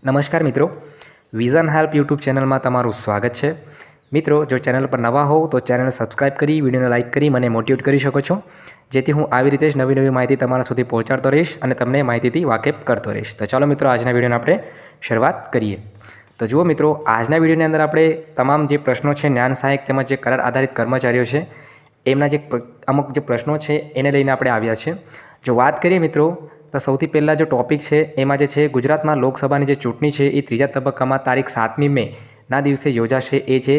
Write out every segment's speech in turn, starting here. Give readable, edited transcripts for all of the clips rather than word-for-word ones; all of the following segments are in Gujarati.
નમસ્કાર મિત્રો, વિઝન હેલ્પ યુટ્યુબ ચેનલમાં તમારું સ્વાગત છે। મિત્રો, જો ચેનલ પર નવા હોવ તો ચેનલ સબસ્ક્રાઇબ કરી વિડીયોને લાઇક કરી મને મોટિવેટ કરી શકો છો, જેથી હું આવી રીતે જ નવી માહિતી તમારા સુધી પહોંચાડતો રહીશ અને તમને માહિતીથી વાકેફ કરતો રહીશ। તો ચાલો મિત્રો, આજના વિડીયોને આપણે શરૂઆત કરીએ। તો જુઓ મિત્રો, આજના વિડીયોની અંદર આપણે તમામ જે પ્રશ્નો છે જ્ઞાન સહાયક તેમજ જે કરાર આધારિત કર્મચારીઓ છે એમના જે અમુક જે પ્રશ્નો છે એને લઈને આપણે આવ્યા છે। જો વાત કરીએ મિત્રો, તો સૌથી પહેલાં જો ટૉપિક છે એમાં જે છે ગુજરાતમાં લોકસભાની જે ચૂંટણી છે એ ત્રીજા તબક્કામાં તારીખ 7મી મેના દિવસે યોજાશે। એ છે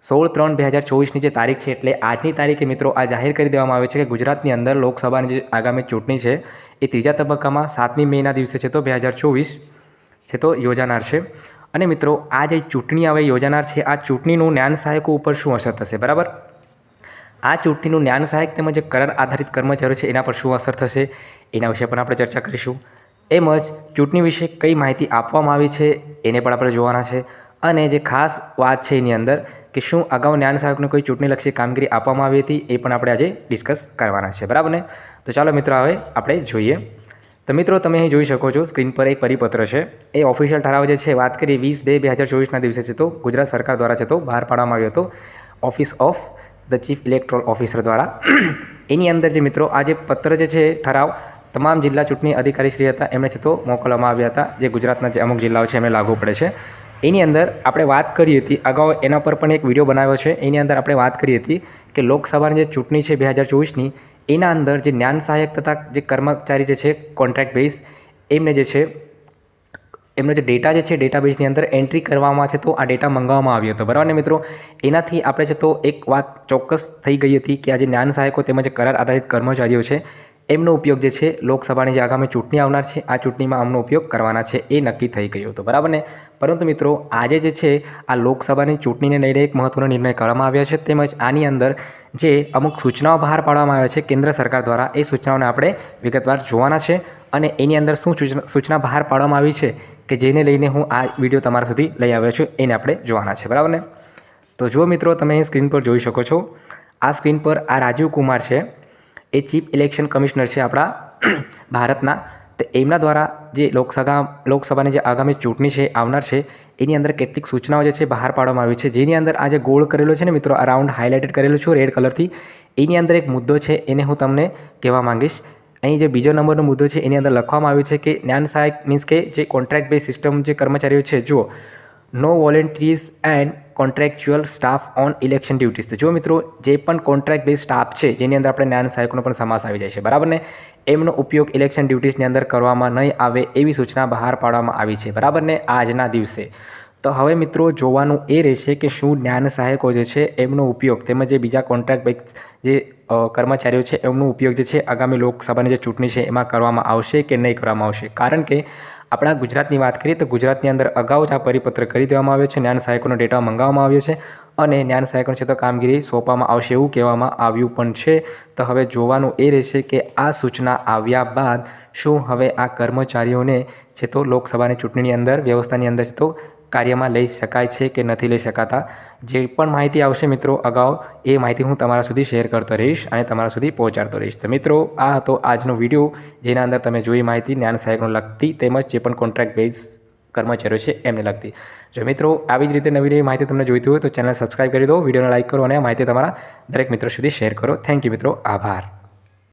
16/3/2024ની જે તારીખ છે, એટલે આજની તારીખે મિત્રો આ જાહેર કરી દેવામાં આવે છે કે ગુજરાતની અંદર લોકસભાની જે આગામી ચૂંટણી છે એ ત્રીજા તબક્કામાં 7મી મેના દિવસે છે તો 2024 છે તો યોજાનાર છે। અને મિત્રો, આ જે ચૂંટણી હવે યોજાનાર છે આ ચૂંટણીનું જ્ઞાન સહાયકો ઉપર શું અસર થશે, બરાબર? આ ચૂંટણીનું જ્ઞાન સહાયક તેમજ જે કરાર આધારિત કર્મચારીઓ છે એના પર શું અસર થશે એના વિશે પણ આપણે ચર્ચા કરીશું। એમ જ ચૂંટણી વિશે કઈ માહિતી આપવામાં આવી છે એને પણ આપણે જોવાના છે। અને જે ખાસ વાત છે એની અંદર કે શું અગાઉ જ્ઞાન સહાયકને કોઈ ચૂંટણીલક્ષી કામગીરી આપવામાં આવી હતી એ પણ આપણે આજે ડિસ્કસ કરવાના છે, બરાબર ને? તો ચાલો મિત્રો, હવે આપણે જોઈએ। તો મિત્રો, તમે અહીં જોઈ શકો છો સ્ક્રીન પર એક પરિપત્ર છે, એ ઓફિશિયલ ઠરાવ જે છે વાત કરીએ 20/2/2024ના દિવસે છે તો ગુજરાત સરકાર દ્વારા છે તો બહાર પાડવામાં આવ્યો હતો office of the chief electoral officer દ્વારા। એની અંદર જે મિત્રો આ જે પત્ર જે છે ઠરાવ તમામ જિલ્લા ચૂંટણી અધિકારી શ્રી હતા એમણે છે તો મોકલવામાં આવ્યા હતા, જે ગુજરાતના જે અમુક જિલ્લાઓ છે એમને લાગુ પડે છે। એની અંદર આપણે વાત કરી હતી અગાઉ, એના પર પણ એક વિડીયો બનાવ્યો છે, એની અંદર આપણે વાત કરી હતી કે લોકસભાની જે ચૂંટણી છે 2024ની એના અંદર જે જ્ઞાન સહાયક તથા જે કર્મચારી જે છે કોન્ટ્રાક્ટ બેઝ એમને જે છે એમનો જે ડેટા જે છે ડેટાબેઝની અંદર એન્ટ્રી કરવામાં છે તો આ ડેટા મંગાવવામાં આવ્યો હતો, બરાબર ને મિત્રો? એનાથી આપણે છે તો એક વાત ચોક્કસ થઈ ગઈ હતી કે આ જે જ્ઞાન સહાયકો તેમજ કરાર આધારિત કર્મચારીઓ છે એમનો ઉપયોગ જે છે લોકસભાની જે આગામી ચૂંટણી આવનાર છે આ ચૂંટણીમાં આમનો ઉપયોગ કરવાના છે એ નક્કી થઈ ગયું હતું, બરાબર ને? પરંતુ મિત્રો, આજે જે છે આ લોકસભાની ચૂંટણીને લઈને એક મહત્ત્વનો નિર્ણય કરવામાં આવ્યો છે, તેમજ આની અંદર જે અમુક સૂચનાઓ બહાર પાડવામાં આવ્યા છે કેન્દ્ર સરકાર દ્વારા, એ સૂચનાઓને આપણે વિગતવાર જોવાના છે। અને એની અંદર શું સૂચના બહાર પાડવામાં આવી છે કે જેને લઈને હું આ વિડીયો તમારા સુધી લઈ આવ્યો છું એને આપણે જોવાના છે, બરાબર ને? તો જુઓ મિત્રો, તમે અહીં સ્ક્રીન પર જોઈ શકો છો, આ સ્ક્રીન પર આ રાજીવ કુમાર છે, એ ચીફ ઇલેક્શન કમિશનર છે આપણા ભારતના। તો એમના દ્વારા જે લોકસભાની જે આગામી ચૂંટણી છે આવનાર છે એની અંદર કેટલીક સૂચનાઓ જે છે બહાર પાડવામાં આવી છે, જેની અંદર આ જે ગોળ કરેલો છે ને મિત્રો, આ રાઉન્ડ હાઇલાઇટેડ કરેલું છું રેડ કલરથી, એની અંદર એક મુદ્દો છે એને હું તમને કહેવા માંગીશ। અહીં જે બીજો નંબરનો મુદ્દો છે એની અંદર લખવામાં આવ્યું છે કે જ્ઞાન સહાયક મીન્સ કે જે કોન્ટ્રાક્ટ બેઝ સિસ્ટમ જે કર્મચારીઓ છે, જુઓ, no volunteers and contractual staff on election duties. તો જો મિત્રો, જે પણ કોન્ટ્રાક્ટ બેઝ સ્ટાફ છે જેની અંદર આપણે જ્ઞાન સહાયકોનો પણ સમાસ આવી જાય છે, બરાબર ને? એમનો ઉપયોગ ઇલેક્શન ડ્યુટીઝની અંદર કરવામાં નહીં આવે એવી સૂચના બહાર પાડવામાં આવી છે, બરાબર ને, આજના દિવસે। તો હવે મિત્રો, જોવાનું એ રહેશે કે શું જ્ઞાન સહાયકો જે છે એમનો ઉપયોગ તેમજ જે બીજા કોન્ટ્રાક્ટ બેઝ જે કર્મચારીઓ છે એમનો ઉપયોગ જે છે આગામી લોકસભાની જે ચૂંટણી છે એમાં કરવામાં આવશે કે નહીં કરવામાં આવશે। કારણ કે આપણા ગુજરાતની વાત કરીએ તો ગુજરાતની અંદર અગાઉ જ આ પરિપત્ર કરી દેવામાં આવ્યો છે, જ્ઞાન સહાયકોનો ડેટા મંગાવવામાં આવ્યો છે અને જ્ઞાન સહાયકોને છે તો કામગીરી સોંપવામાં આવશે એવું કહેવામાં આવ્યું પણ છે। તો હવે જોવાનું એ રહેશે કે આ સૂચના આવ્યા બાદ શું હવે આ કર્મચારીઓને છે તો લોકસભાની ચૂંટણીની અંદર વ્યવસ્થાની અંદર છે તો કાર્યમાં લઈ શકાય છે કે નથી લઈ શકાતા। જે પણ માહિતી આવશે મિત્રો અગાઉ, એ માહિતી હું તમારા સુધી શેર કરતો રહીશ અને તમારા સુધી પહોંચાડતો રહીશ। તો મિત્રો, આ હતો આજનો વિડીયો, જેના અંદર તમે જોઈ માહિતી જ્ઞાન સહાયકને લગતી તેમજ જે પણ કોન્ટ્રાક્ટ બેઝ કર્મચારીઓ છે એમને લગતી। જો મિત્રો, આવી જ રીતે નવી માહિતી તમને જોઈતી હોય તો ચેનલ સબસ્ક્રાઈબ કરી દો, વિડીયોને લાઇક કરો અને આ માહિતી તમારા દરેક મિત્રો સુધી શેર કરો। થેન્ક યુ મિત્રો, આભાર।